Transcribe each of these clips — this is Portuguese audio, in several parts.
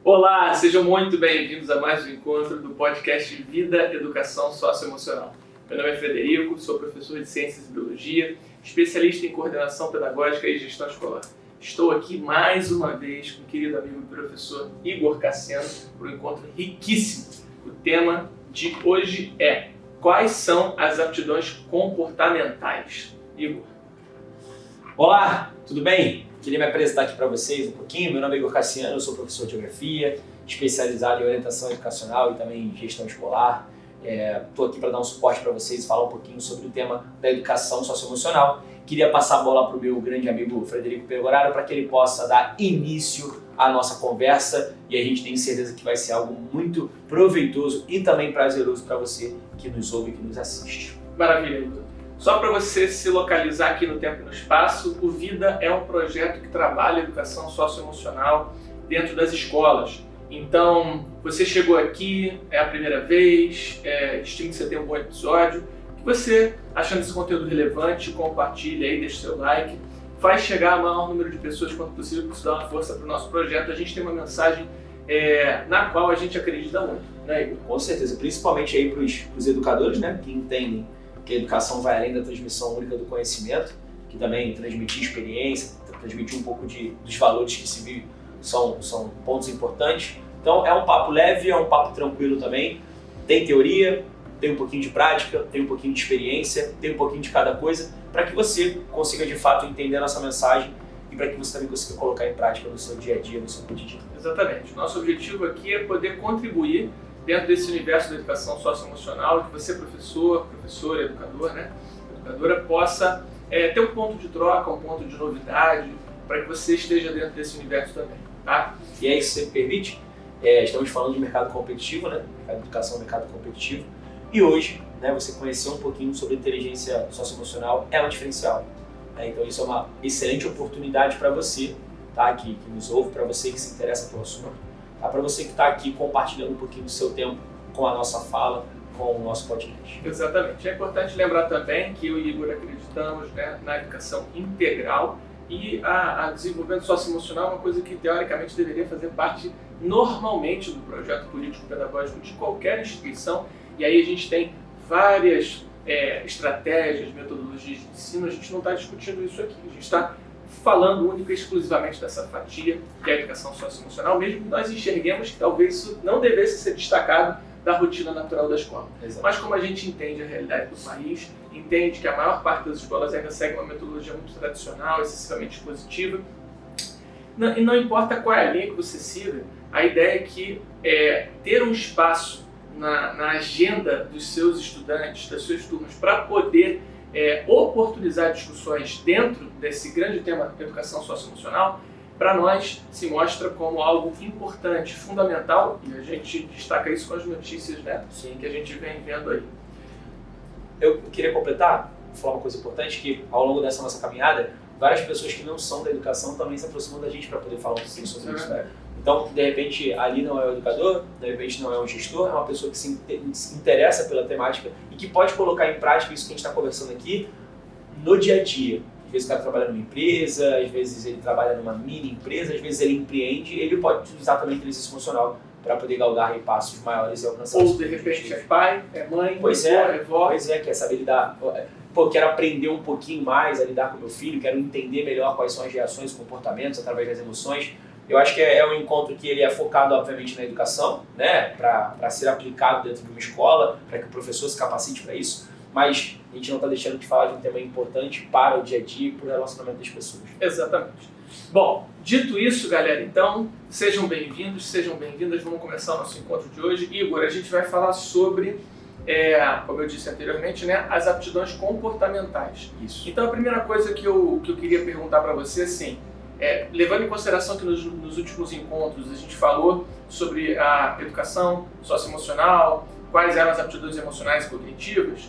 Olá, sejam muito bem-vindos a mais um encontro do podcast Vida, Educação Socioemocional. Meu nome é Frederico, sou professor de Ciências e Biologia, especialista em coordenação pedagógica e gestão escolar. Estou aqui mais uma vez com o querido amigo professor Igor Cassiano para um encontro riquíssimo. O tema de hoje é: quais são as aptidões comportamentais? Igor. Olá, tudo bem? Queria me apresentar aqui para vocês um pouquinho. Meu nome é Igor Cassiano, eu sou professor de Geografia, especializado em orientação educacional e também em gestão escolar. Estou aqui para dar um suporte para vocês e falar um pouquinho sobre o tema da educação socioemocional. Queria passar a bola para o meu grande amigo Frederico Pegoraro para que ele possa dar início à nossa conversa e a gente tem certeza que vai ser algo muito proveitoso e também prazeroso para você que nos ouve e que nos assiste. Maravilha, Igor. Só para você se localizar aqui no tempo e no espaço, o Vida é um projeto que trabalha a educação socioemocional dentro das escolas. Então, você chegou aqui, é a primeira vez, estimo que você tenha um bom episódio, que você, achando esse conteúdo relevante, compartilha aí, deixa o seu like, faz chegar a maior número de pessoas quanto possível, para isso dar uma força para o nosso projeto. A gente tem uma mensagem na qual a gente acredita muito, né, Igor? Com certeza, principalmente aí para os educadores, né, que entendem que a educação vai além da transmissão única do conhecimento, que também transmitir experiência, transmitir um pouco dos valores que se vive são pontos importantes. Então é um papo leve, é um papo tranquilo também, tem teoria, tem um pouquinho de prática, tem um pouquinho de experiência, tem um pouquinho de cada coisa, para que você consiga de fato entender a nossa mensagem e para que você também consiga colocar em prática no seu dia a dia, no seu cotidiano. Exatamente. Nosso objetivo aqui é poder contribuir dentro desse universo da educação socioemocional, que você, professora, educador, né? Educadora, possa ter um ponto de troca, um ponto de novidade, para que você esteja dentro desse universo também, tá? E aí, se você me permite, estamos falando de mercado competitivo, né? Mercado de educação, mercado competitivo, e hoje, né, você conhecer um pouquinho sobre inteligência socioemocional é um diferencial. Então isso é uma excelente oportunidade para você, tá? que nos ouve, para você que se interessa pelo assunto. Para você que está aqui compartilhando um pouquinho do seu tempo com a nossa fala, com o nosso podcast. Exatamente. É importante lembrar também que eu e o Igor acreditamos, né, na educação integral e a desenvolvimento socioemocional é uma coisa que teoricamente deveria fazer parte normalmente do projeto político-pedagógico de qualquer instituição. E aí a gente tem várias estratégias, metodologias de ensino. A gente não está discutindo isso aqui. A gente está falando única e exclusivamente dessa fatia que é a educação socioemocional, mesmo que nós enxerguemos que talvez isso não devesse ser destacado da rotina natural da escola. Exato. Mas como a gente entende a realidade do país, entende que a maior parte das escolas ainda segue uma metodologia muito tradicional, excessivamente expositiva, e não importa qual é a linha que você siga, a ideia é que ter um espaço na agenda dos seus estudantes, das suas turmas, para poder oportunizar discussões dentro desse grande tema educação socioemocional, para nós se mostra como algo importante, fundamental, e a gente destaca isso com as notícias, né, que a gente vem vendo aí. Eu queria completar, falar uma coisa importante, que ao longo dessa nossa caminhada, várias pessoas que não são da educação também se aproximam da gente para poder falar um pouquinho sobre isso. Né? Então, de repente, ali não é o educador, de repente não é um gestor, é uma pessoa que se interessa pela temática e que pode colocar em prática isso que a gente está conversando aqui no dia a dia. Às vezes o cara trabalha numa empresa, às vezes ele trabalha numa mini empresa, às vezes ele empreende, ele pode utilizar também a inteligência emocional para poder galgar passos maiores e alcançar Ou de repente é pai, é mãe, é vó. Pois é, quer saber lidar. Quero aprender um pouquinho mais a lidar com meu filho, quero entender melhor quais são as reações e comportamentos através das emoções. Eu acho que é um encontro que ele é focado, obviamente, na educação, né, para ser aplicado dentro de uma escola, para que o professor se capacite para isso, mas a gente não está deixando de falar de um tema importante para o dia a dia e para o relacionamento das pessoas. Exatamente. Bom, dito isso, galera, então, sejam bem-vindos, sejam bem-vindas, vamos começar o nosso encontro de hoje. Igor, a gente vai falar sobre, como eu disse anteriormente, né, as aptidões comportamentais. Isso. Então, a primeira coisa que eu queria perguntar para você, assim, levando em consideração que nos últimos encontros a gente falou sobre a educação socioemocional, quais eram as aptidões emocionais e cognitivas,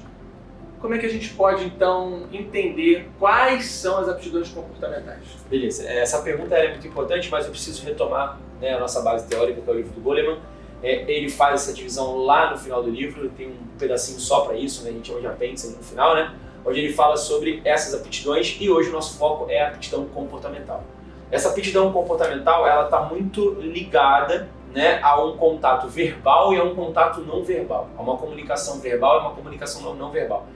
como é que a gente pode, então, entender quais são as aptidões comportamentais? Beleza, essa pergunta é muito importante, mas eu preciso retomar, né, a nossa base teórica, que é o livro do Goleman. Ele faz essa divisão lá no final do livro, tem um pedacinho só para isso, né, a gente chama de apêndice no final, né, onde ele fala sobre essas aptidões, e hoje o nosso foco é a aptidão comportamental. Essa aptidão comportamental, ela está muito ligada, né, a um contato verbal e a um contato não verbal, a uma comunicação verbal e uma comunicação não verbal.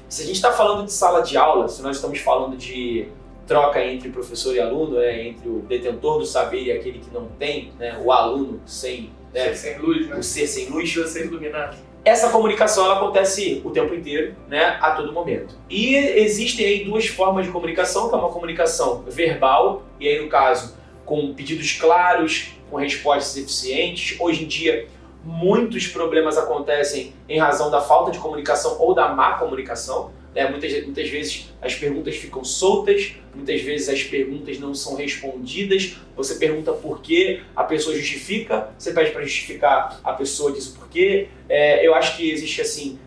Se a gente está falando de sala de aula, se nós estamos falando de troca entre professor e aluno, né, entre o detentor do saber e aquele que não tem, né, o aluno sem, né, ser sem luz, né? o ser sem luz, Ser iluminado. essa comunicação ela acontece o tempo inteiro, né, a todo momento. E existem aí duas formas de comunicação, que é uma comunicação verbal, e aí no caso com pedidos claros, com respostas eficientes. Hoje em dia muitos problemas acontecem em razão da falta de comunicação ou da má comunicação. Muitas vezes as perguntas ficam soltas, muitas vezes as perguntas não são respondidas, você pergunta por quê, a pessoa justifica, você pede para justificar, a pessoa diz o porquê. Eu acho que existe assim,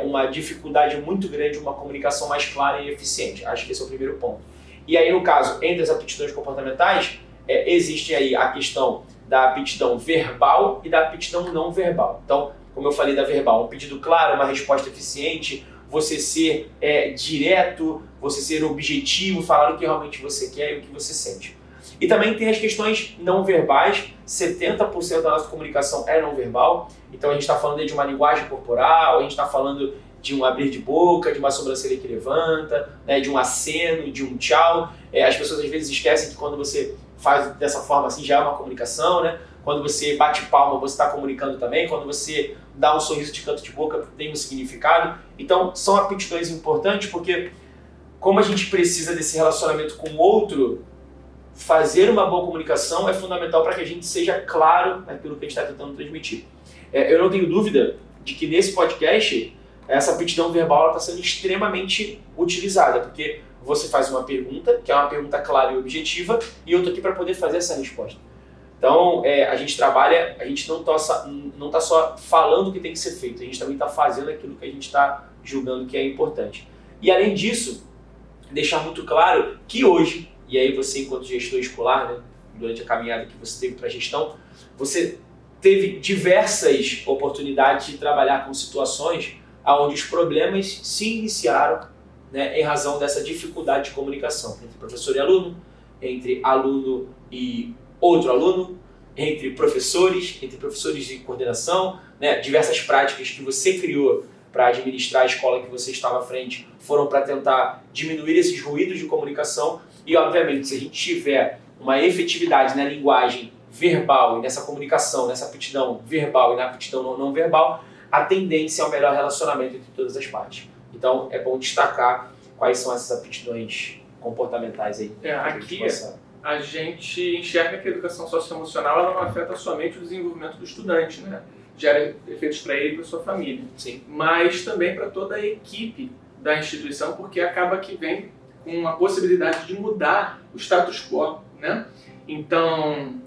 uma dificuldade muito grande, uma comunicação mais clara e eficiente. Acho que esse é o primeiro ponto. E aí, no caso, entre as aptidões comportamentais, existe aí a questão da aptidão verbal e da aptidão não verbal. Então, como eu falei da verbal, um pedido claro, uma resposta eficiente, você ser direto, você ser objetivo, falar o que realmente você quer e o que você sente. E também tem as questões não verbais, 70% da nossa comunicação é não verbal, então a gente está falando de uma linguagem corporal, a gente está falando de um abrir de boca, de uma sobrancelha que levanta, né, de um aceno, de um tchau. As pessoas às vezes esquecem que quando você faz dessa forma assim já é uma comunicação, né? Quando você bate palma, você está comunicando também. Quando você dá um sorriso de canto de boca, tem um significado. Então, são aptidões importantes porque, como a gente precisa desse relacionamento com o outro, fazer uma boa comunicação é fundamental para que a gente seja claro naquilo que a gente está tentando transmitir. Eu não tenho dúvida de que nesse podcast, essa aptidão verbal está sendo extremamente utilizada, porque você faz uma pergunta, que é uma pergunta clara e objetiva, e eu estou aqui para poder fazer essa resposta. Então, a gente trabalha, a gente não está só falando o que tem que ser feito, a gente também está fazendo aquilo que a gente está julgando que é importante. E além disso, deixar muito claro que hoje, e aí você enquanto gestor escolar, né, durante a caminhada que você teve para a gestão, você teve diversas oportunidades de trabalhar com situações onde os problemas se iniciaram, né, em razão dessa dificuldade de comunicação entre professor e aluno, entre aluno e outro aluno, entre professores de coordenação, né, diversas práticas que você criou para administrar a escola que você estava à frente foram para tentar diminuir esses ruídos de comunicação e, obviamente, se a gente tiver uma efetividade na linguagem verbal e nessa comunicação, nessa aptidão verbal e na aptidão não verbal, a tendência é o melhor relacionamento entre todas as partes. Então, é bom destacar quais são essas aptidões comportamentais aí. Aqui a gente enxerga que a educação socioemocional ela não afeta somente o desenvolvimento do estudante, né? Gera efeitos para ele e para sua família. Sim. Mas também para toda a equipe da instituição, porque acaba que vem com uma possibilidade de mudar o status quo, né? Então,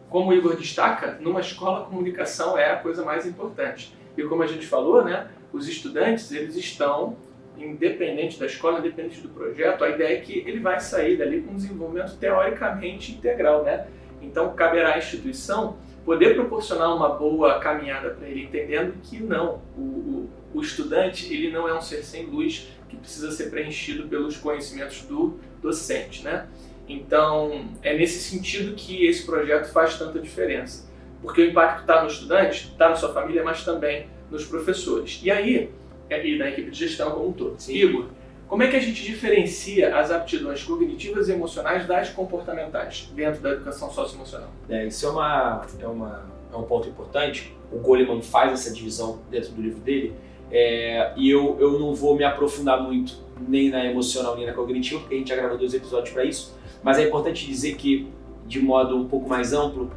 como o Igor destaca, numa escola a comunicação é a coisa mais importante. E como a gente falou, né, os estudantes eles estão, independente da escola, independente do projeto, a ideia é que ele vai sair dali com um desenvolvimento teoricamente integral, né? Então, caberá à instituição poder proporcionar uma boa caminhada para ele, entendendo que não, o estudante ele não é um ser sem luz que precisa ser preenchido pelos conhecimentos do docente, né? Então, é nesse sentido que esse projeto faz tanta diferença, porque o impacto está no estudante, está na sua família, mas também nos professores. E aí, e na equipe de gestão como um todo. Sim. Igor, como é que a gente diferencia as aptidões cognitivas e emocionais das comportamentais dentro da educação socioemocional? Isso é um ponto importante. O Goleman faz essa divisão dentro do livro dele, e eu não vou me aprofundar muito nem na emocional nem na cognitiva, porque a gente já gravou 2 episódios para isso, mas é importante dizer que, de modo um pouco mais amplo,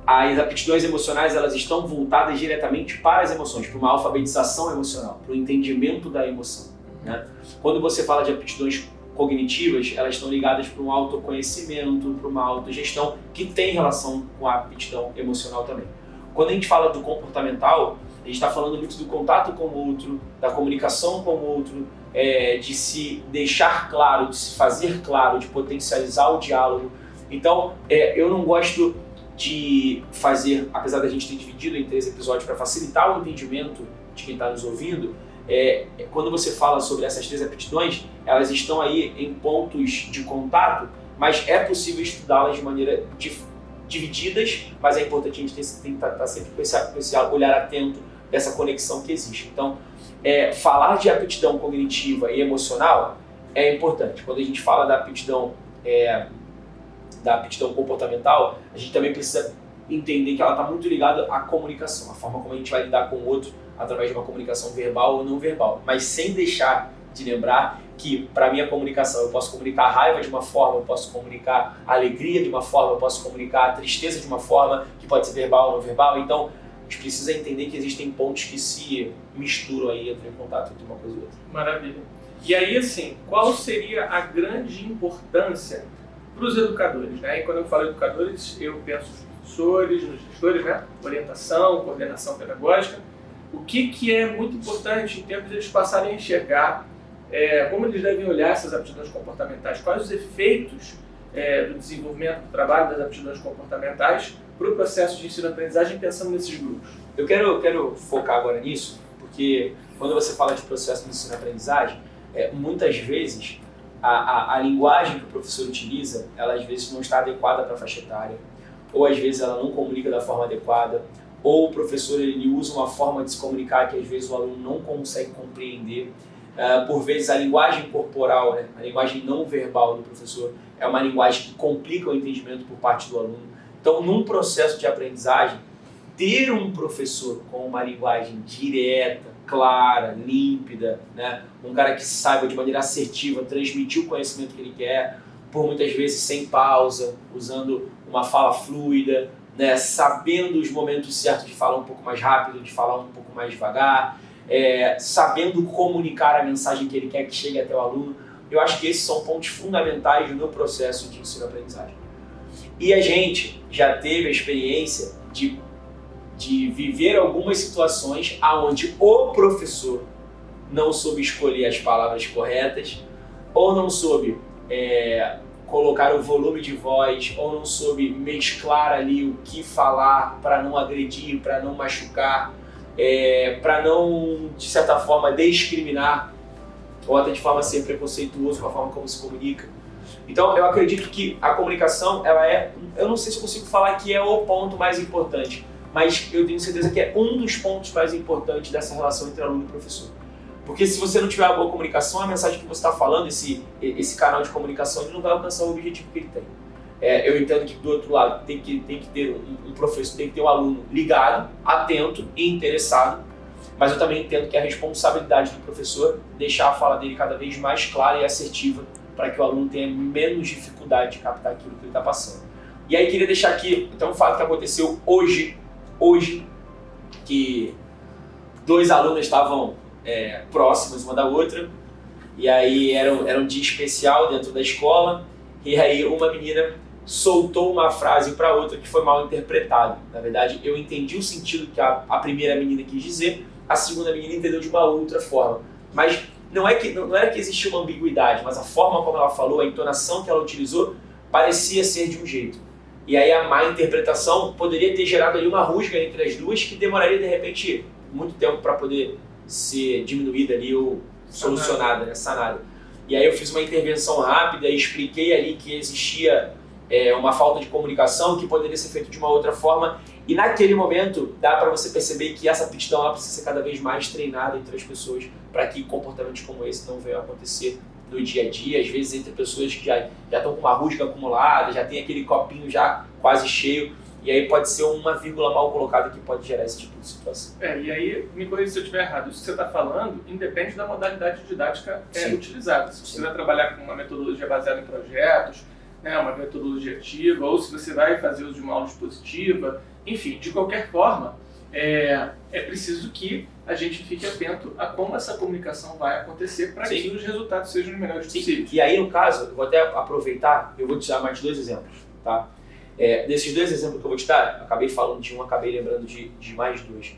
as aptidões emocionais elas estão voltadas diretamente para as emoções, para uma alfabetização emocional, para o entendimento da emoção, né? Quando você fala de aptidões cognitivas, elas estão ligadas para um autoconhecimento, para uma autogestão, que tem relação com a aptidão emocional também. Quando a gente fala do comportamental, a gente está falando muito do contato com o outro, da comunicação com o outro, de se deixar claro, de se fazer claro, de potencializar o diálogo. Então, eu não gosto de fazer, apesar da gente ter dividido em 3 episódios para facilitar o entendimento de quem está nos ouvindo, quando você fala sobre essas 3 aptidões, elas estão aí em pontos de contato, mas é possível estudá-las de maneira divididas, mas é importante a gente tem que estar sempre com esse olhar atento dessa conexão que existe. Então, falar de aptidão cognitiva e emocional é importante. Quando a gente fala da aptidão comportamental, a gente também precisa entender que ela está muito ligada à comunicação, a forma como a gente vai lidar com o outro através de uma comunicação verbal ou não verbal, mas sem deixar de lembrar que, para mim, a comunicação, eu posso comunicar a raiva de uma forma, eu posso comunicar a alegria de uma forma, eu posso comunicar a tristeza de uma forma, que pode ser verbal ou não verbal. Então, a gente precisa entender que existem pontos que se misturam aí, entram em contato entre uma coisa e outra. Maravilha. E aí, assim, qual seria a grande importância para os educadores, né? E quando eu falo educadores, eu penso nos professores, nos gestores, né? Orientação, coordenação pedagógica. O que é muito importante em termos de eles passarem a enxergar como eles devem olhar essas aptidões comportamentais, quais os efeitos do desenvolvimento do trabalho das aptidões comportamentais para o processo de ensino-aprendizagem, pensando nesses grupos. Eu quero focar agora nisso, porque quando você fala de processo de ensino-aprendizagem, muitas vezes a linguagem que o professor utiliza, ela às vezes não está adequada para a faixa etária, ou às vezes ela não comunica da forma adequada, ou o professor ele usa uma forma de se comunicar que às vezes o aluno não consegue compreender. Por vezes a linguagem corporal, né, a linguagem não verbal do professor é uma linguagem que complica o entendimento por parte do aluno. Então, num processo de aprendizagem, ter um professor com uma linguagem direta, clara, límpida, né, um cara que saiba de maneira assertiva transmitir o conhecimento que ele quer, por muitas vezes sem pausa, usando uma fala fluida, né, sabendo os momentos certos de falar um pouco mais rápido, de falar um pouco mais devagar, sabendo comunicar a mensagem que ele quer que chegue até o aluno. Eu acho que esses são pontos fundamentais no processo de ensino-aprendizagem. E a gente já teve a experiência de viver algumas situações onde o professor não soube escolher as palavras corretas, ou não soube colocar o volume de voz, ou não soube mesclar ali o que falar para não agredir, para não machucar, para não, de certa forma, discriminar, ou até de forma a ser preconceituoso com a forma como se comunica. Então, eu acredito que a comunicação, eu não sei se eu consigo falar que é o ponto mais importante, mas eu tenho certeza que é um dos pontos mais importantes dessa relação entre aluno e professor. Porque se você não tiver uma boa comunicação, a mensagem que você está falando, esse canal de comunicação, ele não vai alcançar o objetivo que ele tem. Eu entendo que do outro lado tem que ter um professor, tem que ter um aluno ligado, atento e interessado, mas eu também entendo que é a responsabilidade do professor deixar a fala dele cada vez mais clara e assertiva para que o aluno tenha menos dificuldade de captar aquilo que ele está passando. E aí queria deixar aqui, então, um fato que aconteceu hoje, que 2 alunas estavam próximas uma da outra, e aí era um dia especial dentro da escola, e aí uma menina soltou uma frase para outra que foi mal interpretada. Na verdade, eu entendi o sentido que a primeira menina quis dizer, a segunda menina entendeu de uma outra forma. Mas não era que existia uma ambiguidade, mas a forma como ela falou, a entonação que ela utilizou, parecia ser de um jeito. E aí a má interpretação poderia ter gerado ali uma rusga entre as duas que demoraria, de repente, muito tempo para poder ser diminuída ali ou solucionada, né, sanada. E aí eu fiz uma intervenção rápida e expliquei ali que existia uma falta de comunicação que poderia ser feita de uma outra forma. E naquele momento dá para você perceber que essa aptidão ela precisa ser cada vez mais treinada entre as pessoas para que comportamentos como esse não venham a acontecer no dia a dia, às vezes entre pessoas que já estão com uma rusga acumulada, já tem aquele copinho já quase cheio, e aí pode ser uma vírgula mal colocada que pode gerar esse tipo de situação. E aí, me corrija se eu estiver errado, isso que você está falando independe da modalidade didática utilizada. Se você vai trabalhar com uma metodologia baseada em projetos, né, uma metodologia ativa, ou se você vai fazer uso de uma aula expositiva, enfim, de qualquer forma, é preciso que a gente fique atento a como essa comunicação vai acontecer para que os resultados sejam os melhores possíveis. E aí, no caso, eu vou até aproveitar, eu vou te dar mais 2 exemplos, tá? Desses 2 exemplos que eu vou te dar, eu acabei falando de um, acabei lembrando de mais 2.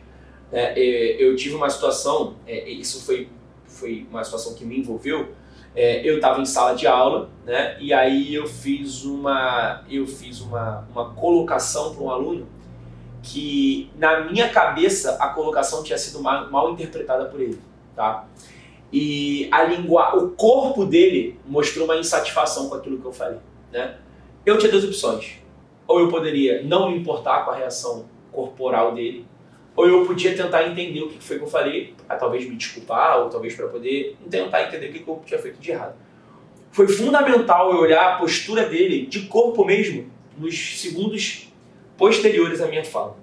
Eu tive uma situação, isso foi uma situação que me envolveu. Eu estava em sala de aula, né? E aí eu fiz uma colocação para um aluno que, na minha cabeça, a colocação tinha sido mal interpretada por ele, tá? E o corpo dele mostrou uma insatisfação com aquilo que eu falei, né? Eu tinha 2 opções. ou eu poderia não me importar com a reação corporal dele, ou eu podia tentar entender o que foi que eu falei, talvez me desculpar, ou talvez para poder tentar entender o que eu tinha feito de errado. Foi fundamental eu olhar a postura dele, de corpo mesmo, nos segundos posteriores à minha fala.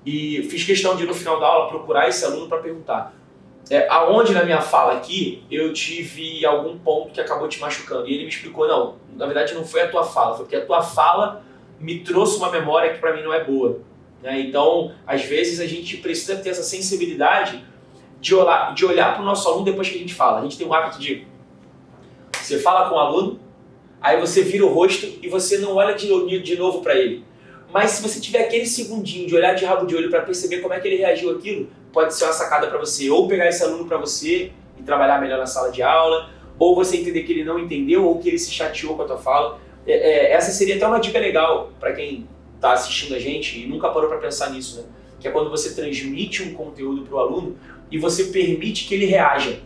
E fiz questão de, no final da aula, procurar esse aluno para perguntar aonde na minha fala aqui eu tive algum ponto que acabou te machucando. E ele me explicou, não, na verdade não foi a tua fala, foi porque a tua fala me trouxe uma memória que para mim não é boa. Então, às vezes a gente precisa ter essa sensibilidade de olhar para o nosso aluno depois que a gente fala. A gente tem um hábito de... Você fala com o aluno, aí você vira o rosto e você não olha de novo para ele. Mas se você tiver aquele segundinho de olhar de rabo de olho para perceber como é que ele reagiu àquilo, pode ser uma sacada para você. Ou pegar esse aluno para você e trabalhar melhor na sala de aula, ou você entender que ele não entendeu ou que ele se chateou com a tua fala. Essa seria até uma dica legal para quem está assistindo a gente e nunca parou para pensar nisso, né? Que é quando você transmite um conteúdo para o aluno e você permite que ele reaja.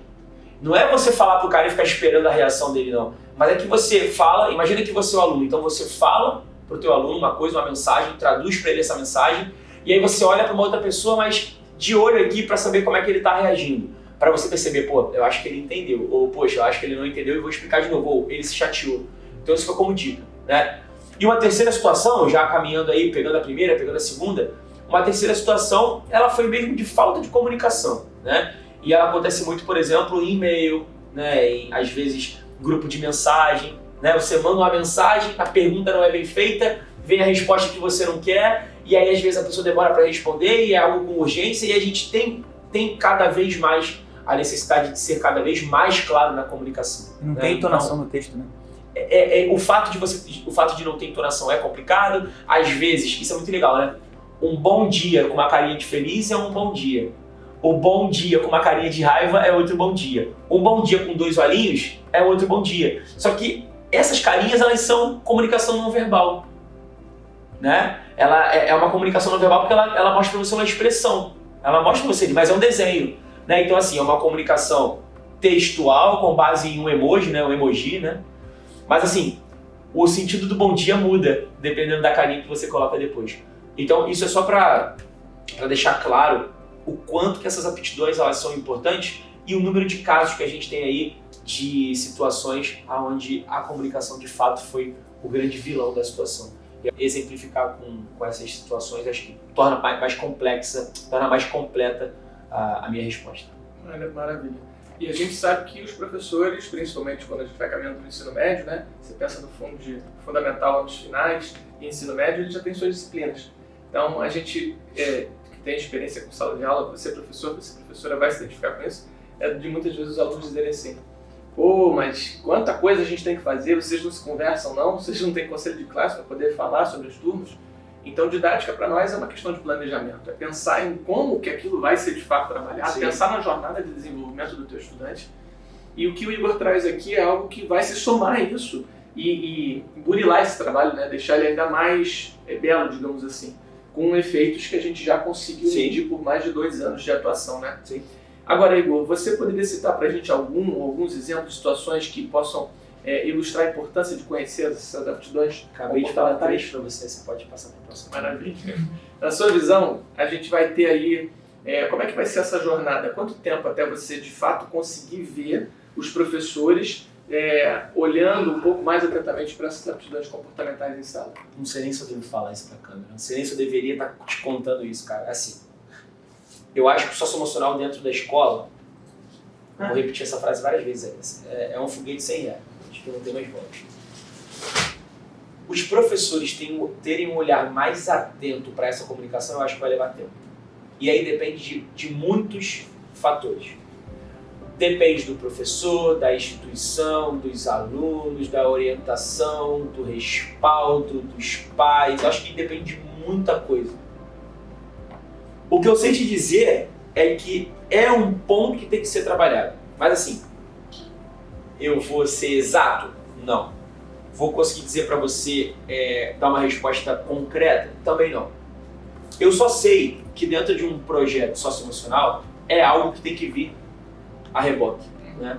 Não é você falar para o cara e ficar esperando a reação dele, não. Mas é que você fala, imagina que você é o aluno, então você fala para o teu aluno uma coisa, uma mensagem, traduz para ele essa mensagem, e aí você olha para uma outra pessoa, mas de olho aqui para saber como é que ele está reagindo. Para você perceber, pô, eu acho que ele entendeu, ou poxa, eu acho que ele não entendeu e vou explicar de novo, ou ele se chateou. Então isso foi como dica, né? E uma terceira situação, já caminhando aí, pegando a primeira, pegando a segunda, uma terceira situação, ela foi mesmo de falta de comunicação, né? E ela acontece muito, por exemplo, em e-mail, né? Às vezes, grupo de mensagem, né? Você manda uma mensagem, a pergunta não é bem feita, vem a resposta que você não quer, e aí às vezes a pessoa demora para responder, e é algo com urgência, e a gente tem cada vez mais a necessidade de ser cada vez mais claro na comunicação. Não né? tem entonação no texto, né? O fato de não ter entonação é complicado, às vezes, isso é muito legal, né? Um bom dia com uma carinha de feliz é um bom dia. O bom dia com uma carinha de raiva é outro bom dia. Um bom dia com 2 olhinhos é outro bom dia. Só que essas carinhas, elas são comunicação não verbal, né? Ela é uma comunicação não verbal porque ela mostra para você uma expressão. Ela mostra para você, mas é um desenho, né? Então assim, é uma comunicação textual com base em um emoji, né? Um emoji, né? Mas assim, o sentido do bom dia muda dependendo da carinha que você coloca depois. Então isso é só para deixar claro o quanto que essas aptidões elas são importantes e o número de casos que a gente tem aí de situações onde a comunicação de fato foi o grande vilão da situação. E exemplificar com essas situações acho que torna mais complexa, torna mais completa a minha resposta. Maravilha. E a gente sabe que os professores, principalmente quando a gente vai caminhando no ensino médio, né? Você pensa no fundo de fundamental anos finais e ensino médio, ele já tem suas disciplinas. Então a gente que tem experiência com sala de aula, você professor, você professora vai se identificar com isso, de muitas vezes os alunos dizerem assim: pô, mas quanta coisa a gente tem que fazer, vocês não se conversam não, vocês não têm conselho de classe para poder falar sobre os turnos. Então didática para nós é uma questão de planejamento, é pensar em como que aquilo vai ser de fato trabalhado, pensar na jornada de desenvolvimento do teu estudante. E o que o Igor traz aqui é algo que vai se somar a isso e burilar esse trabalho, né? Deixar ele ainda mais belo, digamos assim, com efeitos que a gente já conseguiu medir por mais de 2 anos de atuação, né? Sim. Agora, Igor, você poderia citar para a gente alguns exemplos de situações que possam ilustrar a importância de conhecer essas aptidões? Acabei de falar 3 para você pode passar para a próxima. Maravilha. Na sua visão, a gente vai ter aí, como é que vai ser essa jornada? Quanto tempo até você, de fato, conseguir ver os professores olhando um pouco mais atentamente para essas aptidões comportamentais em sala? Não sei nem se eu devo falar isso para a câmera, não sei nem se eu deveria estar te contando isso, cara. Assim, eu acho que o socioemocional dentro da escola, vou repetir essa frase várias vezes, é um foguete sem ré, acho que não tem mais volta. Os professores terem um olhar mais atento para essa comunicação, eu acho que vai levar tempo. E aí depende de muitos fatores. Depende do professor, da instituição, dos alunos, da orientação, do respaldo, dos pais, eu acho que depende de muita coisa. O que eu sei te dizer é que é um ponto que tem que ser trabalhado. Mas assim, eu vou ser exato? Não. Vou conseguir dizer para você, dar uma resposta concreta? Também não. Eu só sei que dentro de um projeto socioemocional é algo que tem que vir a reboque, né?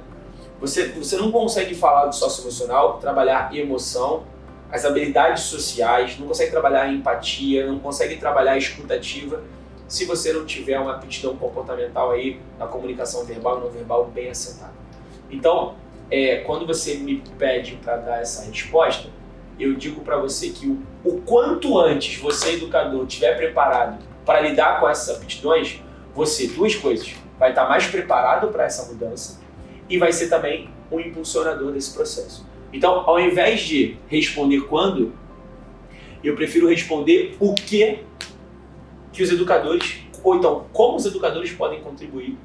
Você não consegue falar do socioemocional, trabalhar emoção, as habilidades sociais, não consegue trabalhar a empatia, não consegue trabalhar a escutativa, se você não tiver uma aptidão comportamental aí na comunicação verbal e não verbal bem assentada. Então, quando você me pede para dar essa resposta, eu digo para você que o quanto antes você, educador, estiver preparado para lidar com essas aptidões, você, duas coisas, vai estar mais preparado para essa mudança e vai ser também um impulsionador desse processo. Então, ao invés de responder quando, eu prefiro responder o que os educadores, ou então como os educadores podem contribuir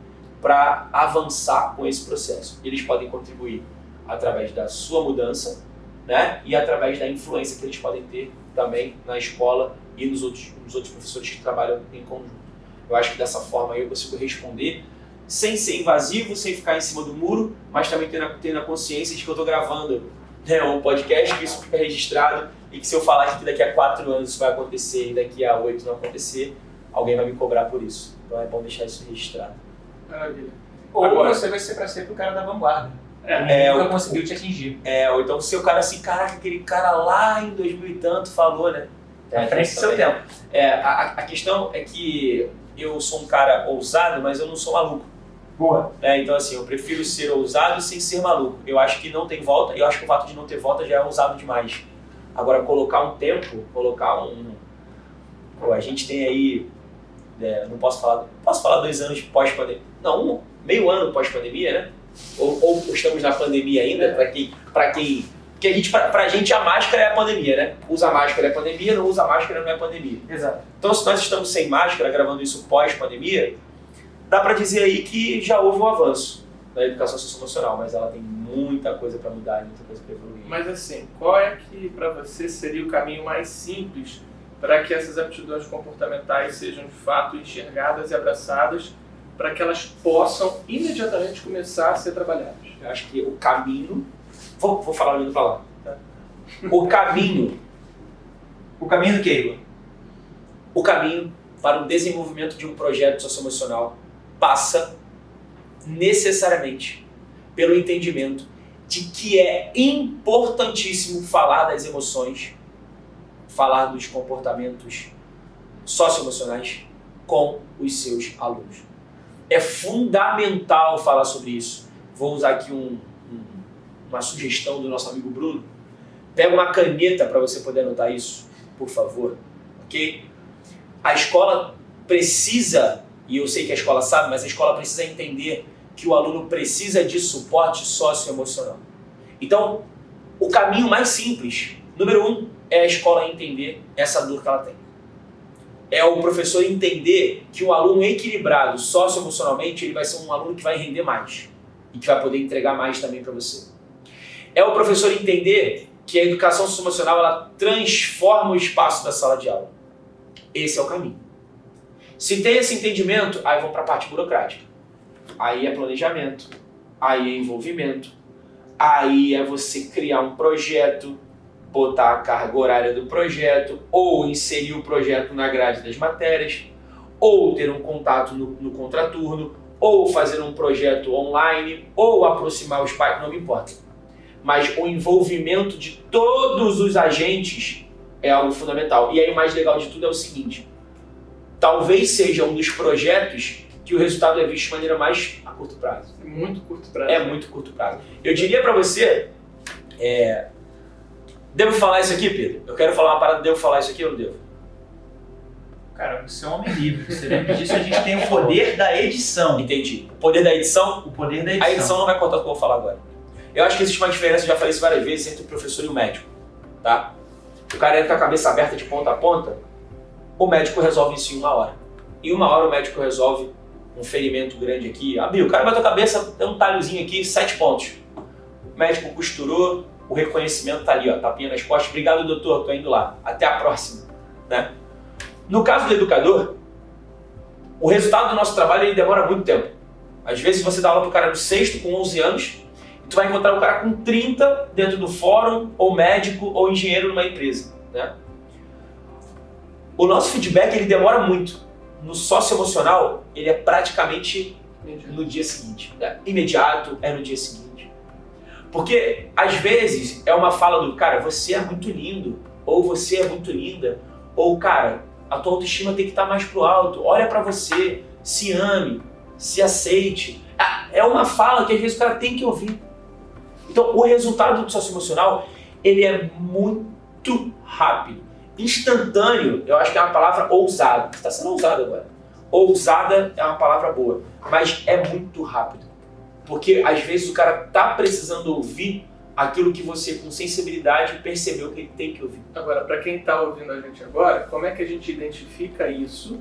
para avançar com esse processo. Eles podem contribuir através da sua mudança, né? E através da influência que eles podem ter também na escola e nos outros professores que trabalham em conjunto. Eu acho que dessa forma eu consigo responder sem ser invasivo, sem ficar em cima do muro, mas também tendo a consciência de que eu estou gravando, né, um podcast, que isso fica registrado e que se eu falar que daqui a 4 anos isso vai acontecer e daqui a 8 não acontecer, alguém vai me cobrar por isso. Então é bom deixar isso registrado. Maravilha. Ou Agora, você vai ser para sempre o cara da vanguarda. Nunca conseguiu te atingir. Ou então ser o cara assim, caraca, aquele cara lá em 2000 e tanto falou, né? À frente do seu tempo. A questão é que eu sou um cara ousado, mas eu não sou maluco. Boa. Então assim, eu prefiro ser ousado sem ser maluco. Eu acho que não tem volta, e eu acho que o fato de não ter volta já é ousado demais. Agora, colocar um tempo, a gente tem aí, posso falar 2 anos pós-pandemia. Não, meio ano pós-pandemia, né? Ou estamos na pandemia ainda, pra gente a máscara é a pandemia, né? Usa máscara é pandemia, não usa máscara não é pandemia. Exato. Então, se nós estamos sem máscara, gravando isso pós-pandemia, dá para dizer aí que já houve um avanço na educação socioemocional, mas ela tem muita coisa para mudar, muita coisa para evoluir. Mas assim, qual é que para você seria o caminho mais simples para que essas aptidões comportamentais sejam de fato enxergadas e abraçadas, para que elas possam imediatamente começar a ser trabalhadas? Eu acho que o caminho... Vou falar olhando para lá. Tá? O caminho... O caminho do que, Igor? O caminho para o desenvolvimento de um projeto socioemocional passa necessariamente pelo entendimento de que é importantíssimo falar das emoções, falar dos comportamentos socioemocionais com os seus alunos. É fundamental falar sobre isso. Vou usar aqui uma sugestão do nosso amigo Bruno. Pega uma caneta para você poder anotar isso, por favor, ok? A escola precisa, e eu sei que a escola sabe, mas a escola precisa entender que o aluno precisa de suporte socioemocional. Então, o caminho mais simples, número 1, é a escola entender essa dor que ela tem. É o professor entender que um aluno equilibrado socioemocionalmente, ele vai ser um aluno que vai render mais e que vai poder entregar mais também para você. É o professor entender que a educação socioemocional ela transforma o espaço da sala de aula. Esse é o caminho. Se tem esse entendimento, aí vamos para a parte burocrática. Aí é planejamento, aí é envolvimento, aí é você criar um projeto, botar a carga horária do projeto, ou inserir o projeto na grade das matérias, ou ter um contato no contraturno, ou fazer um projeto online, ou aproximar os pais, não me importa. Mas o envolvimento de todos os agentes é algo fundamental. E aí o mais legal de tudo é o seguinte, talvez seja um dos projetos que o resultado é visto de maneira mais a curto prazo. É muito curto prazo. É muito curto prazo. Eu diria para você, devo falar isso aqui, Pedro? Eu quero falar uma parada, devo falar isso aqui ou não devo? Cara, você é um homem livre. Você lembra disso? A gente tem o poder da edição. Entendi. O poder da edição? O poder da edição. A edição não vai contar o que eu vou falar agora. Eu acho que existe uma diferença, já falei isso várias vezes, entre o professor e o médico. Tá? O cara entra com a cabeça aberta de ponta a ponta, o médico resolve isso em 1 hora. Em 1 hora o médico resolve um ferimento grande aqui. Abriu, o cara bateu a cabeça, tem um talhozinho aqui, 7 pontos. O médico costurou, o reconhecimento tá ali, ó, tapinha nas costas. Obrigado, doutor, tô indo lá. Até a próxima. Né? No caso do educador, o resultado do nosso trabalho ele demora muito tempo. Às vezes você dá aula pro cara no 6º com 11 anos, e tu vai encontrar um cara com 30 dentro do fórum, ou médico, ou engenheiro numa empresa. Né? O nosso feedback ele demora muito. No socioemocional, ele é praticamente no dia seguinte. Né? Imediato é no dia seguinte. Porque, às vezes, é uma fala do, cara, você é muito lindo, ou você é muito linda, ou, cara, a tua autoestima tem que estar mais pro alto, olha pra você, se ame, se aceite. É uma fala que, às vezes, o cara tem que ouvir. Então, o resultado do socioemocional, ele é muito rápido. Instantâneo, eu acho que é uma palavra ousada. Está sendo ousada agora. Ousada é uma palavra boa, mas é muito rápido. Porque às vezes o cara tá precisando ouvir aquilo que você, com sensibilidade, percebeu que ele tem que ouvir. Agora, para quem está ouvindo a gente agora, como é que a gente identifica isso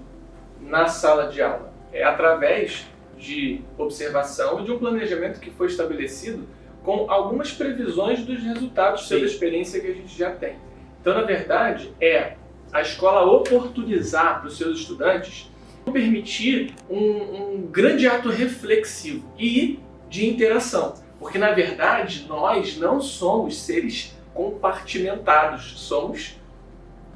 na sala de aula? É através de observação e de um planejamento que foi estabelecido com algumas previsões dos resultados pela experiência que a gente já tem. Então, na verdade, é a escola oportunizar para os seus estudantes permitir um grande ato reflexivo e de interação. Porque, na verdade, nós não somos seres compartimentados, somos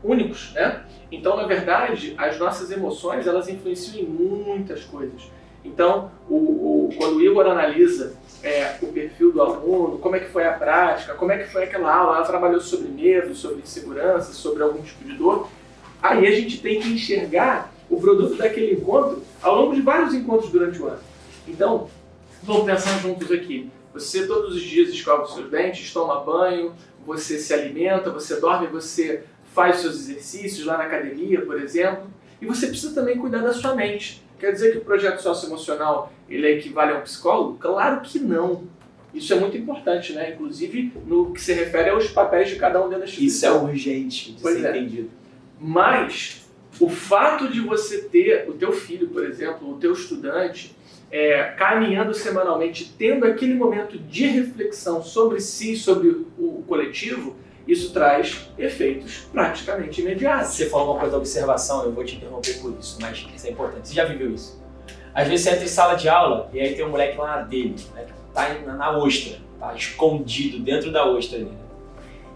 únicos, né? Então, na verdade, as nossas emoções, elas influenciam em muitas coisas. Então, quando o Igor analisa o perfil do aluno, como é que foi a prática, como é que foi aquela aula, ela trabalhou sobre medo, sobre insegurança, sobre algum tipo de dor, aí a gente tem que enxergar o produto daquele encontro ao longo de vários encontros durante o ano. Então, vamos pensar juntos aqui. Você todos os dias escova os seus dentes, toma banho, você se alimenta, você dorme, você faz seus exercícios lá na academia, por exemplo, e você precisa também cuidar da sua mente. Quer dizer que o projeto socioemocional ele equivale a um psicólogo? Claro que não. Isso é muito importante, né? Inclusive no que se refere aos papéis de cada um dentro da instituição. Isso é urgente de ser entendido. Mas o fato de você ter o teu filho, por exemplo, o teu estudante, caminhando semanalmente, tendo aquele momento de reflexão sobre si, sobre o coletivo, isso traz efeitos praticamente imediatos. Você falou uma coisa da observação, eu vou te interromper por isso, mas isso é importante. Você já viveu isso? Às vezes você entra em sala de aula e aí tem um moleque lá dele, né, que tá na ostra, tá escondido dentro da ostra ali. Né?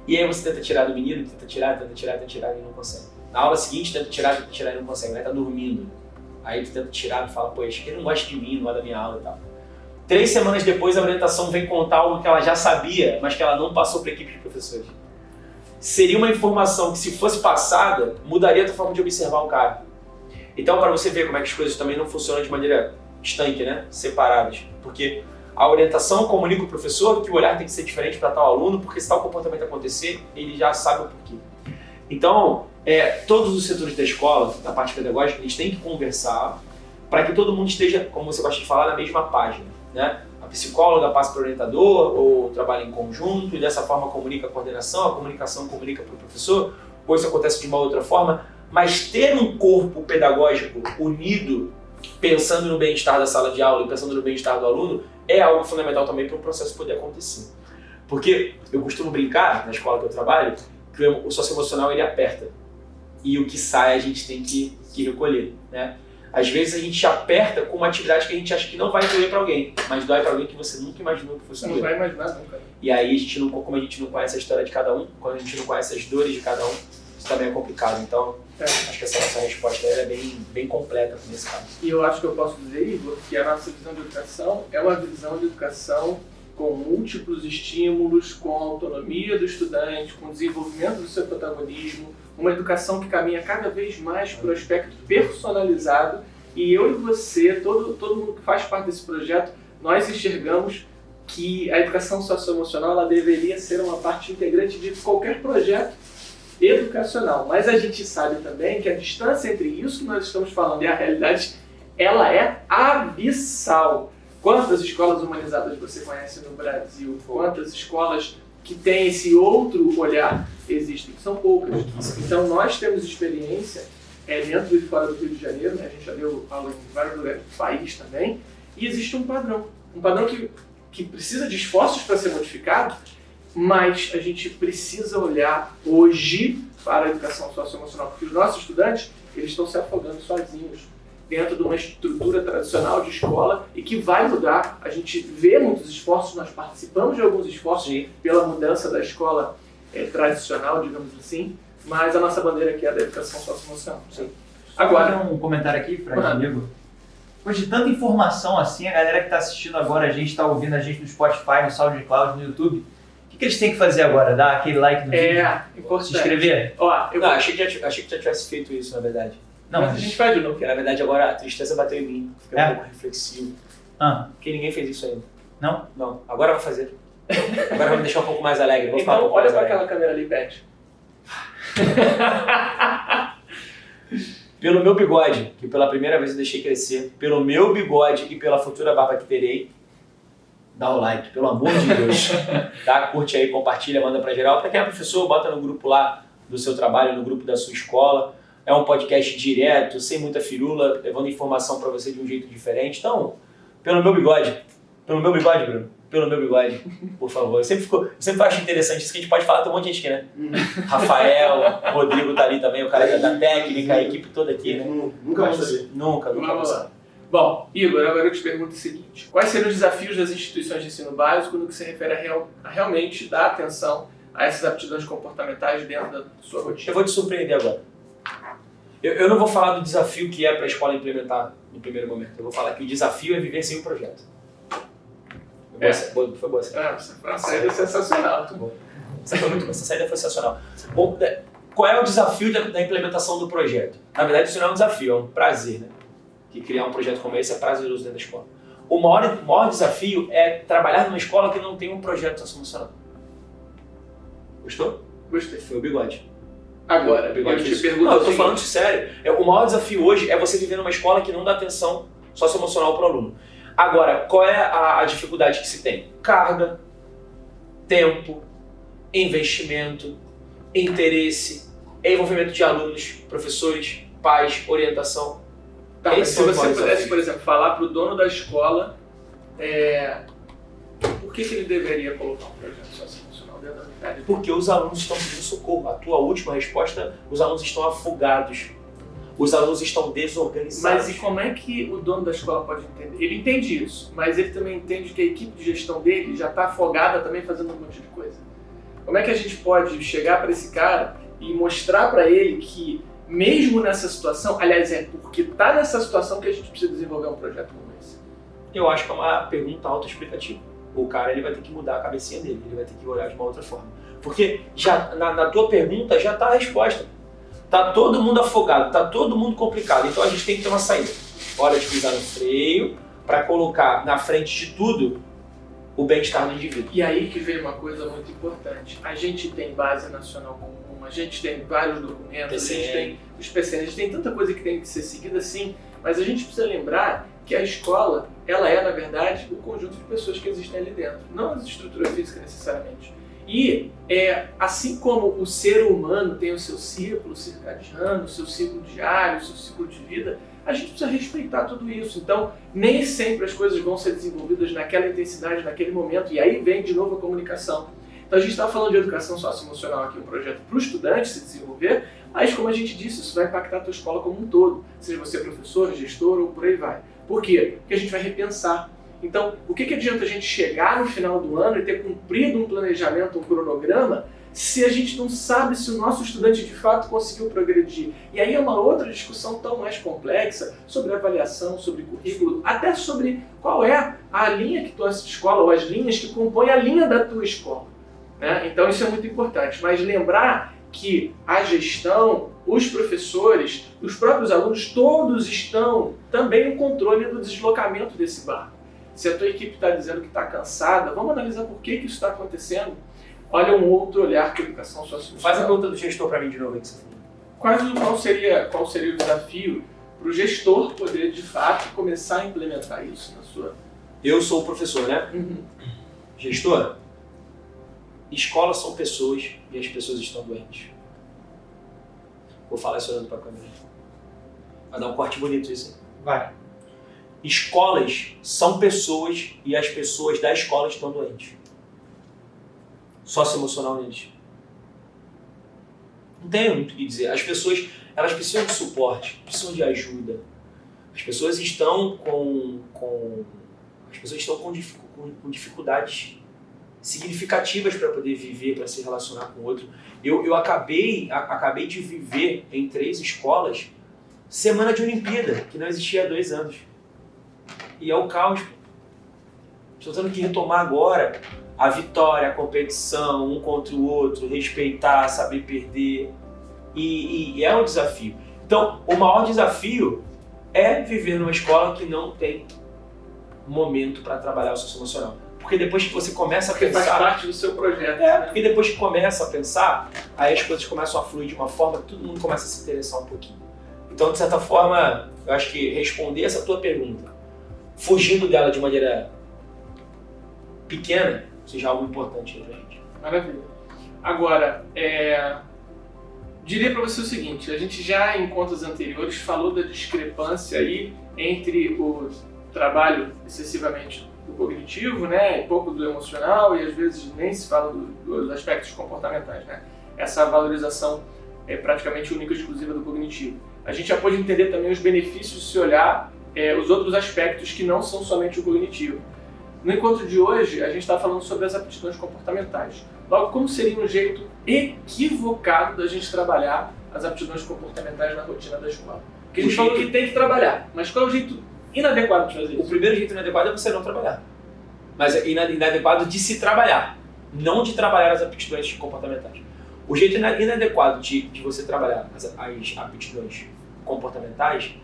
E aí você tenta tirar do menino, tenta tirar e não consegue. Na aula seguinte tenta tirar e não consegue, o moleque tá dormindo. Aí tu tenta tirar e fala, pô, acho que ele não gosta de mim, não gosta da minha aula e tal. 3 semanas depois a orientação vem contar algo que ela já sabia, mas que ela não passou para a equipe de professores. Seria uma informação que, se fosse passada, mudaria a tua forma de observar o cara. Então, para você ver como é que as coisas também não funcionam de maneira estanque, né? Separadas. Porque a orientação comunica ao professor que o olhar tem que ser diferente para tal aluno, porque se tal comportamento acontecer, ele já sabe o porquê. Então, todos os setores da escola, da parte pedagógica, eles têm que conversar para que todo mundo esteja, como você gosta de falar, na mesma página, né? A psicóloga passa para o orientador, ou trabalha em conjunto, e dessa forma comunica a coordenação, a comunicação comunica para o professor, ou isso acontece de uma outra forma, mas ter um corpo pedagógico unido, pensando no bem-estar da sala de aula e pensando no bem-estar do aluno, é algo fundamental também para o processo poder acontecer. Porque eu costumo brincar, na escola que eu trabalho, que o socioemocional ele aperta, e o que sai a gente tem que recolher, né? Às vezes a gente aperta com uma atividade que a gente acha que não vai doer para alguém, mas dói para alguém que você nunca imaginou que fosse doer. Não vai imaginar nunca. E aí, como a gente não conhece a história de cada um, quando a gente não conhece as dores de cada um, isso também é complicado. Então, acho que essa nossa resposta é bem completa nesse caso. E eu acho que eu posso dizer, Igor, que a nossa visão de educação é uma visão de educação com múltiplos estímulos, com a autonomia do estudante, com o desenvolvimento do seu protagonismo, uma educação que caminha cada vez mais para o aspecto personalizado, e eu e você, todo mundo que faz parte desse projeto, nós enxergamos que a educação socioemocional ela deveria ser uma parte integrante de qualquer projeto educacional, mas a gente sabe também que a distância entre isso que nós estamos falando e a realidade, ela é abissal. Quantas escolas humanizadas você conhece no Brasil? Quantas escolas que têm esse outro olhar existem? São poucas. Então nós temos experiência dentro e fora do Rio de Janeiro, né? A gente já deu aula em vários lugares do país também, e existe um padrão que precisa de esforços para ser modificado, mas a gente precisa olhar hoje para a educação socioemocional, porque os nossos estudantes eles estão se afogando sozinhos dentro de uma estrutura tradicional de escola e que vai mudar. A gente vê muitos esforços, nós participamos de alguns esforços pela mudança da escola tradicional, digamos assim, mas a nossa bandeira aqui é a da educação socioemocional. Agora, um comentário aqui para o Diego. Depois de tanta informação assim, a galera que está assistindo agora, a gente está ouvindo a gente no Spotify, no SoundCloud, no YouTube, o que eles têm que fazer agora? Dar aquele like no vídeo? Importante. Se inscrever? Ó, Não, achei que já tivesse feito isso, na verdade. Não, mas a gente faz de novo. Porque, na verdade, agora a tristeza bateu em mim. Fiquei um pouco reflexivo. Porque ninguém fez isso ainda. Não? Não. Agora eu vou fazer. Agora vamos deixar um pouco mais alegre. Vou ficar um Então, pouco olha mais para alegre. aquela câmera ali, Pet. Pelo meu bigode, que pela primeira vez eu deixei crescer, pelo meu bigode e pela futura barba que terei, dá o like, pelo amor de Deus. Tá? Curte aí, compartilha, manda pra geral. Pra quem é professor, bota no grupo lá do seu trabalho, no grupo da sua escola. É um podcast direto, sem muita firula, levando informação pra você de um jeito diferente. Então, pelo meu bigode, Bruno, pelo meu bigode, por favor. Eu sempre acho interessante isso, que a gente pode falar, tem um monte de gente aqui, né? Rafael, Rodrigo tá ali também, o cara da técnica, a equipe toda aqui, né? Nunca vai saber. Nunca vai Vamos saber. lá. Bom, Igor, agora eu te pergunto o seguinte. Quais seriam os desafios das instituições de ensino básico no que se refere a realmente dar atenção a essas aptidões comportamentais dentro da sua rotina? Eu vou te surpreender agora. Eu não vou falar do desafio que é para a escola implementar no primeiro momento. Eu vou falar que o desafio é viver sem o projeto. Foi boa essa. Essa foi uma saída sensacional. Muito bom. Essa foi muito boa. Essa saída foi sensacional. Bom, qual é o desafio da implementação do projeto? Na verdade, isso não é um desafio, é um prazer, né? Que criar um projeto como esse é prazeroso dentro da escola. O maior desafio é trabalhar numa escola que não tem um projeto socioemocional. Gostou? Gostei. Foi o bigode. Agora, Bigode eu te isso. pergunto Não, eu o tô seguinte. falando isso sério. O maior desafio hoje é você viver numa escola que não dá atenção socioemocional para o aluno. Agora, qual é a dificuldade que se tem? Carga, tempo, investimento, interesse, envolvimento de alunos, professores, pais, orientação. Tá, mas Esse se é o você maior pudesse, desafio. por exemplo, falar para o dono da escola por que ele deveria colocar um projeto socioemocional dentro da unidade? Porque os alunos estão pedindo socorro. A tua última resposta, os alunos estão afogados. Os alunos estão desorganizados. Mas e como é que o dono da escola pode entender? Ele entende isso, mas ele também entende que a equipe de gestão dele já está afogada também fazendo um monte de coisa. Como é que a gente pode chegar para esse cara e mostrar para ele que, mesmo nessa situação, aliás, é porque está nessa situação que a gente precisa desenvolver um projeto como esse? Eu acho que é uma pergunta autoexplicativa. O cara ele vai ter que mudar a cabecinha dele, ele vai ter que olhar de uma outra forma. Porque já, na tua pergunta já está a resposta. Tá todo mundo afogado, tá todo mundo complicado, então a gente tem que ter uma saída. Hora de pisar no freio para colocar na frente de tudo o bem-estar do indivíduo. E aí que vem uma coisa muito importante. A gente tem base nacional comum, a gente tem vários documentos, a gente tem os PCN, a gente tem tanta coisa que tem que ser seguida sim, mas a gente precisa lembrar que a escola, ela é, na verdade, o conjunto de pessoas que existem ali dentro, não a estrutura física necessariamente. E assim como o ser humano tem o seu ciclo circadiano, o seu ciclo diário, o seu ciclo de vida, a gente precisa respeitar tudo isso. Então, nem sempre as coisas vão ser desenvolvidas naquela intensidade, naquele momento, e aí vem de novo a comunicação. Então a gente está falando de educação socioemocional aqui, um projeto para o estudante se desenvolver, mas como a gente disse, isso vai impactar a tua escola como um todo, seja você professor, gestor ou por aí vai. Por quê? Porque a gente vai repensar. Então, o que adianta a gente chegar no final do ano e ter cumprido um planejamento, um cronograma, se a gente não sabe se o nosso estudante de fato conseguiu progredir? E aí é uma outra discussão tão mais complexa sobre avaliação, sobre currículo, até sobre qual é a linha que tua escola, ou as linhas que compõem a linha da tua escola, né? Então isso é muito importante, mas lembrar que a gestão, os professores, os próprios alunos, todos estão também no controle do deslocamento desse barco. Se a tua equipe está dizendo que está cansada, vamos analisar por que isso está acontecendo. Olha um outro olhar que a educação socioemocional. Faz a pergunta do gestor para mim de novo aí que você falou. Qual seria o desafio para o gestor poder, de fato, começar a implementar isso na sua... Eu sou o professor, né? Gestor, escolas são pessoas e as pessoas estão doentes. Vou falar isso olhando para a câmera. Vai dar um corte bonito isso aí. Vai. Escolas são pessoas e as pessoas da escola estão doentes. Socioemocional neles. Não tenho muito o que dizer. As pessoas, elas precisam de suporte, precisam de ajuda. As pessoas estão com dificuldades significativas para poder viver, para se relacionar com o outro. Eu acabei de viver em 3 escolas semana de Olimpíada, que não existia há 2 anos. E é o caos. Estou tendo que retomar agora a vitória, a competição, um contra o outro, respeitar, saber perder. E é um desafio. Então, o maior desafio é viver numa escola que não tem momento para trabalhar o socioemocional. Porque depois que você começa a pensar... faz parte do seu projeto. Porque depois que começa a pensar, aí as coisas começam a fluir de uma forma que todo mundo começa a se interessar um pouquinho. Então, de certa forma, eu acho que responder essa tua pergunta, fugindo dela de maneira pequena, seja algo importante pra gente. Maravilha. Agora, diria para você o seguinte, a gente já em encontros anteriores falou da discrepância aí entre o trabalho excessivamente do cognitivo, né, e pouco do emocional, e às vezes nem se fala dos aspectos comportamentais, né? Essa valorização é praticamente única e exclusiva do cognitivo. A gente já pode entender também os benefícios de se olhar os outros aspectos que não são somente o cognitivo. No encontro de hoje, a gente está falando sobre as aptidões comportamentais. Logo, como seria um jeito equivocado da gente trabalhar as aptidões comportamentais na rotina da escola? Porque a gente falou que tem que trabalhar, mas qual é o jeito inadequado de fazer isso? O primeiro jeito inadequado é você não trabalhar. Mas é inadequado de se trabalhar, não de trabalhar as aptidões comportamentais. O jeito inadequado de você trabalhar as aptidões comportamentais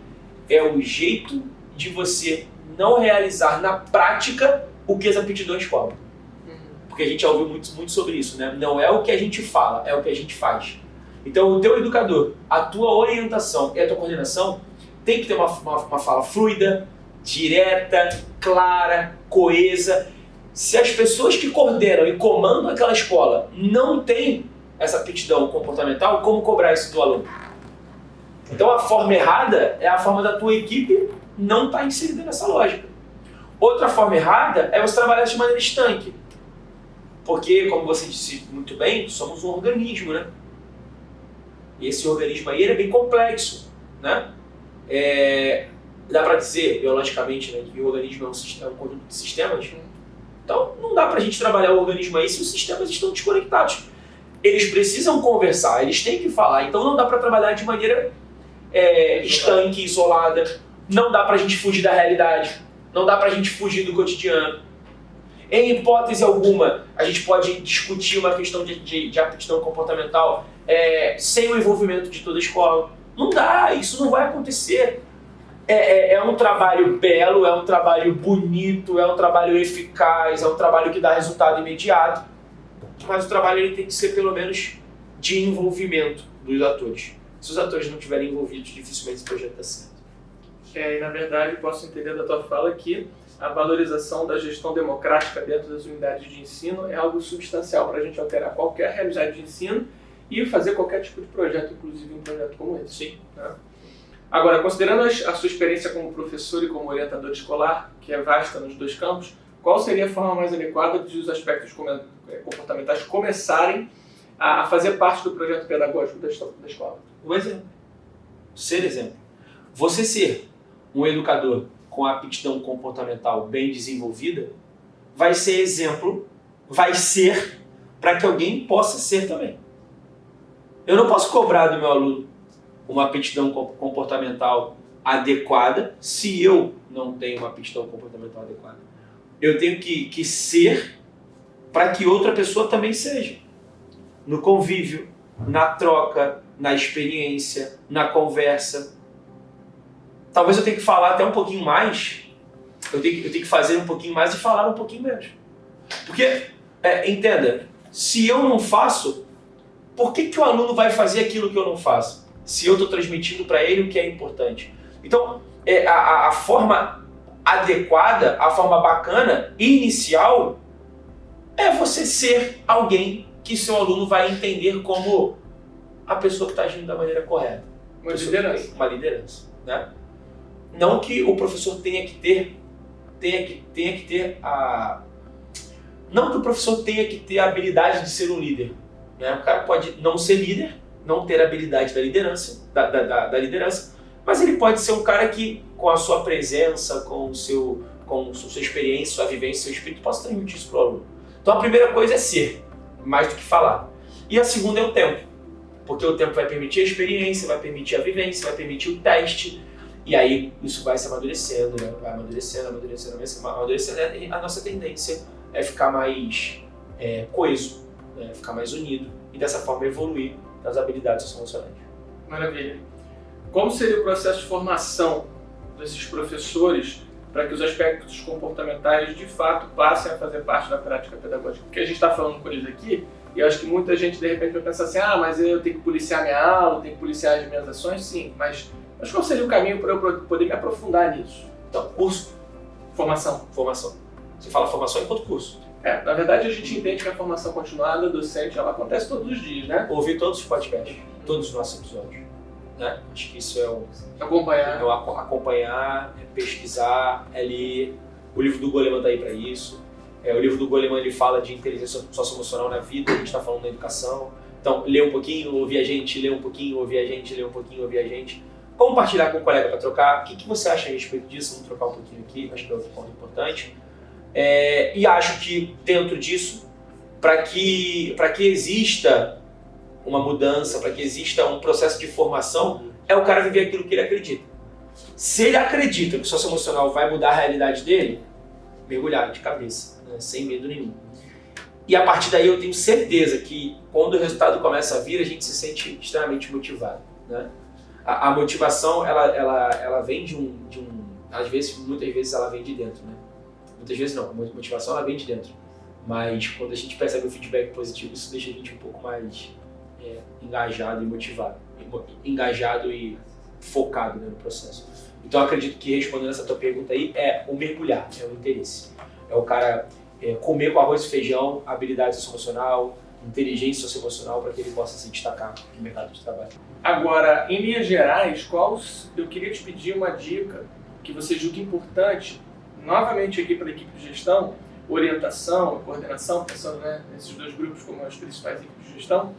é o jeito de você não realizar na prática o que as aptidões cobram. Porque a gente já ouviu muito sobre isso, né? Não é o que a gente fala, é o que a gente faz. Então, o teu educador, a tua orientação e a tua coordenação tem que ter uma fala fluida, direta, clara, coesa. Se as pessoas que coordenam e comandam aquela escola não têm essa aptidão comportamental, como cobrar isso do aluno? Então, a forma errada é a forma da tua equipe não estar inserida nessa lógica. Outra forma errada é você trabalhar de maneira estanque. Porque, como você disse muito bem, somos um organismo, né? E esse organismo aí ele é bem complexo, né? Dá para dizer, biologicamente, né, que o organismo é um conjunto de sistemas. Então, não dá para a gente trabalhar o organismo aí se os sistemas estão desconectados. Eles precisam conversar, eles têm que falar. Então, não dá para trabalhar de maneira estanque, isolada. Não dá para a gente fugir da realidade. Não dá para a gente fugir do cotidiano. Em hipótese alguma, a gente pode discutir uma questão de aptidão comportamental sem o envolvimento de toda a escola. Não dá, isso não vai acontecer. É um trabalho belo, é um trabalho bonito, é um trabalho eficaz, é um trabalho que dá resultado imediato, mas o trabalho ele tem que ser pelo menos de envolvimento dos atores. Se os atores não estiverem envolvidos, dificilmente esse projeto dá certo. E na verdade, posso entender da tua fala que a valorização da gestão democrática dentro das unidades de ensino é algo substancial para a gente alterar qualquer realidade de ensino e fazer qualquer tipo de projeto, inclusive um projeto como esse. Sim. Né? Agora, considerando a sua experiência como professor e como orientador escolar, que é vasta nos dois campos, qual seria a forma mais adequada de os aspectos comportamentais começarem a fazer parte do projeto pedagógico da escola? Um exemplo. Ser exemplo. Você ser um educador com a aptidão comportamental bem desenvolvida vai ser exemplo, vai ser para que alguém possa ser também. Eu não posso cobrar do meu aluno uma aptidão comportamental adequada se eu não tenho uma aptidão comportamental adequada. Eu tenho que ser para que outra pessoa também seja. No convívio, na troca, na experiência, na conversa. Talvez eu tenha que falar até um pouquinho mais, eu tenho que fazer um pouquinho mais e falar um pouquinho menos. Porque, entenda, se eu não faço, por que o aluno vai fazer aquilo que eu não faço? Se eu estou transmitindo para ele o que é importante. Então, a forma adequada, a forma bacana, inicial, é você ser alguém que seu aluno vai entender como a pessoa que está agindo da maneira correta. Uma liderança. Uma liderança, né? Não que o professor tenha que ter a... Não que o professor tenha que ter a habilidade de ser um líder. Né? O cara pode não ser líder, não ter a habilidade da liderança, da liderança, mas ele pode ser um cara que, com a sua presença, com sua experiência, sua vivência, seu espírito, possa transmitir isso para o aluno. Então a primeira coisa é ser, mais do que falar. E a segunda é o tempo. Porque o tempo vai permitir a experiência, vai permitir a vivência, vai permitir o teste. E aí isso vai se amadurecendo, né? Vai amadurecendo. A nossa tendência é ficar mais coeso, né? Ficar mais unido e dessa forma evoluir nas habilidades socioemocionais. Maravilha. Como seria o processo de formação desses professores para que os aspectos comportamentais de fato passem a fazer parte da prática pedagógica? Porque a gente está falando com eles aqui e eu acho que muita gente de repente vai pensar assim, mas eu tenho que policiar minha aula, eu tenho que policiar as minhas ações, sim, mas qual seria o caminho para eu poder me aprofundar nisso? Então, curso. Formação. Você fala formação enquanto curso. Na verdade a gente entende que a formação continuada docente, ela acontece todos os dias, né? Ouvir todos os podcasts, todos os nossos episódios. Né? Acho que isso é acompanhar, é pesquisar, é ler. O livro do Goleman está aí para isso. O livro do Goleman ele fala de inteligência socioemocional na vida, a gente está falando da educação. Então, ler um pouquinho, ouvir a gente, ler um pouquinho, ouvir a gente, ler um pouquinho, ouvir a gente. Compartilhar com o colega para trocar. O que você acha a respeito disso? Vamos trocar um pouquinho aqui, acho que é outro ponto importante. E acho que dentro disso, para que exista uma mudança, para que exista um processo de formação, é o cara viver aquilo que ele acredita. Se ele acredita que o socioemocional vai mudar a realidade dele, mergulhar de cabeça, né? Sem medo nenhum. E a partir daí eu tenho certeza que quando o resultado começa a vir, a gente se sente extremamente motivado, né? A motivação, ela vem às vezes, muitas vezes ela vem de dentro, né? Muitas vezes não, a motivação ela vem de dentro. Mas quando a gente percebe o feedback positivo, isso deixa a gente um pouco mais engajado e motivado. Engajado e focado, né, no processo. Então eu acredito que respondendo essa tua pergunta aí é o mergulhar, é o interesse. É o cara comer com arroz e feijão, habilidade socioemocional, inteligência socioemocional para que ele possa se destacar no mercado de trabalho. Agora, em linhas gerais, eu queria te pedir uma dica que você julga importante, novamente aqui para a equipe de gestão, orientação e coordenação, pensando, né, nesses dois grupos como as principais equipes de gestão,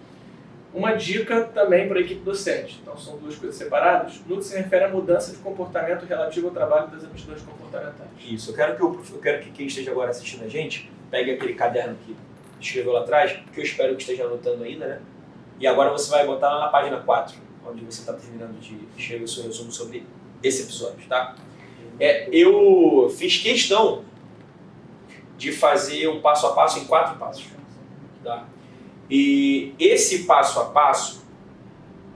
uma dica também para a equipe docente. Então são duas coisas separadas, no que se refere à mudança de comportamento relativo ao trabalho das aptidões comportamentais. Isso, eu quero que quem esteja agora assistindo a gente pegue aquele caderno que escreveu lá atrás, que eu espero que esteja anotando ainda, né? E agora você vai botar lá na página 4, onde você está terminando de escrever o seu resumo sobre esse episódio, tá? Eu fiz questão de fazer um passo a passo em 4 passos, tá? E esse passo a passo,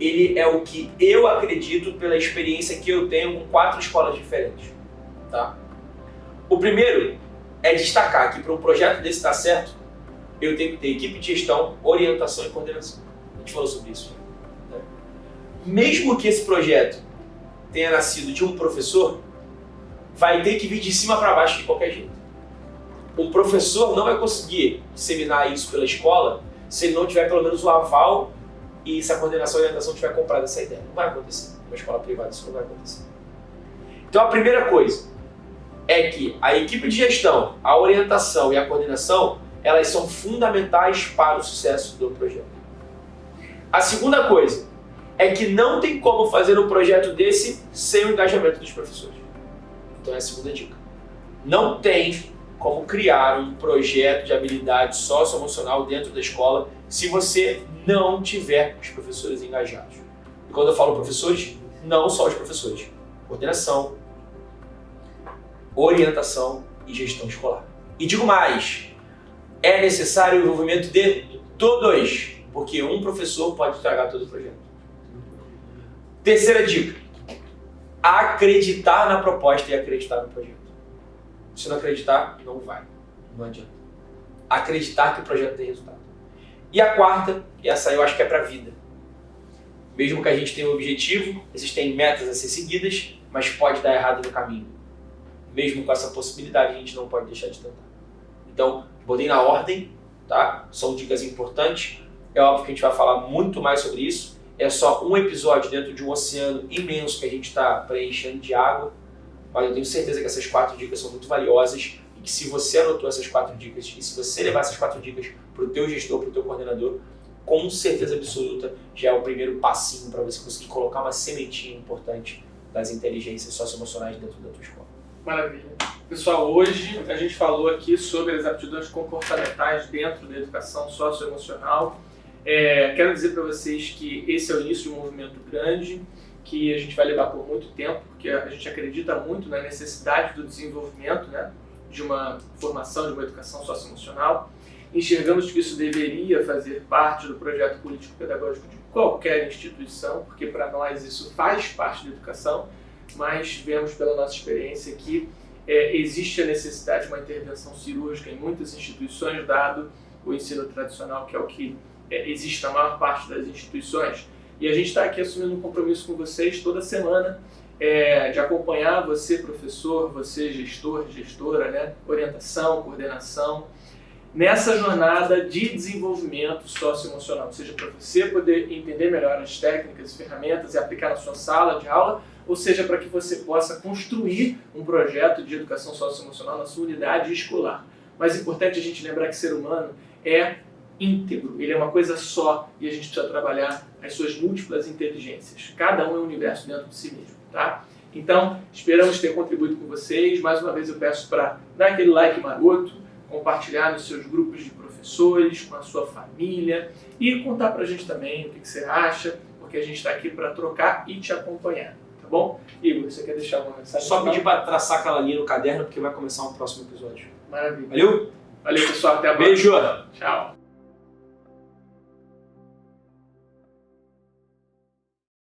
ele é o que eu acredito pela experiência que eu tenho com 4 escolas diferentes, tá? O primeiro é destacar que para um projeto desse dar certo, eu tenho que ter equipe de gestão, orientação e coordenação. A gente falou sobre isso, né? Mesmo que esse projeto tenha nascido de um professor, vai ter que vir de cima para baixo de qualquer jeito. Um professor não vai conseguir disseminar isso pela escola se ele não tiver pelo menos o aval e se a coordenação e a orientação tiver comprado essa ideia. Não vai acontecer. Uma escola privada isso não vai acontecer. Então a primeira coisa é que a equipe de gestão, a orientação e a coordenação, elas são fundamentais para o sucesso do projeto. A segunda coisa é que não tem como fazer um projeto desse sem o engajamento dos professores. Então é a segunda dica. Não tem como criar um projeto de habilidade socioemocional dentro da escola se você não tiver os professores engajados. E quando eu falo professores, não só os professores. Coordenação, orientação e gestão escolar. E digo mais, é necessário o envolvimento de todos, porque um professor pode estragar todo o projeto. Terceira dica, acreditar na proposta e acreditar no projeto. Se não acreditar, não vai. Não adianta. Acreditar que o projeto tem resultado. E a quarta, e essa eu acho que é para a vida. Mesmo que a gente tenha um objetivo, existem metas a ser seguidas, mas pode dar errado no caminho. Mesmo com essa possibilidade, a gente não pode deixar de tentar. Então, botei na ordem, tá? São dicas importantes. É óbvio que a gente vai falar muito mais sobre isso. É só um episódio dentro de um oceano imenso que a gente está preenchendo de água. Mas eu tenho certeza que essas 4 dicas são muito valiosas e que se você anotou essas 4 dicas e se você levar essas 4 dicas para o teu gestor, para o teu coordenador, com certeza absoluta já é o primeiro passinho para você conseguir colocar uma sementinha importante das inteligências socioemocionais dentro da tua escola. Maravilha. Pessoal, hoje a gente falou aqui sobre as aptidões comportamentais dentro da educação socioemocional. Quero dizer para vocês que esse é o início de um movimento grande, que a gente vai levar por muito tempo, porque a gente acredita muito na necessidade do desenvolvimento, né, de uma formação, de uma educação socioemocional. Enxergamos que isso deveria fazer parte do projeto político-pedagógico de qualquer instituição, porque para nós isso faz parte da educação, mas vemos pela nossa experiência que existe a necessidade de uma intervenção cirúrgica em muitas instituições, dado o ensino tradicional, que é o que existe na maior parte das instituições. E a gente está aqui assumindo um compromisso com vocês toda semana, de acompanhar você, professor, você, gestor, gestora, né? Orientação, coordenação, nessa jornada de desenvolvimento socioemocional, ou seja, para você poder entender melhor as técnicas, ferramentas e aplicar na sua sala de aula, ou seja, para que você possa construir um projeto de educação socioemocional na sua unidade escolar. Mas é importante a gente lembrar que ser humano é íntegro, ele é uma coisa só e a gente precisa trabalhar as suas múltiplas inteligências. Cada um é um universo dentro de si mesmo, tá? Então, esperamos ter contribuído com vocês. Mais uma vez eu peço para dar aquele like maroto, compartilhar nos seus grupos de professores, com a sua família e contar pra gente também o que você acha, porque a gente está aqui para trocar e te acompanhar, tá bom? Igor, você quer deixar uma mensagem? Só pedir para traçar aquela linha no caderno, porque vai começar um próximo episódio. Maravilha. Valeu? Valeu, pessoal. Até a próxima. Beijo! Tchau.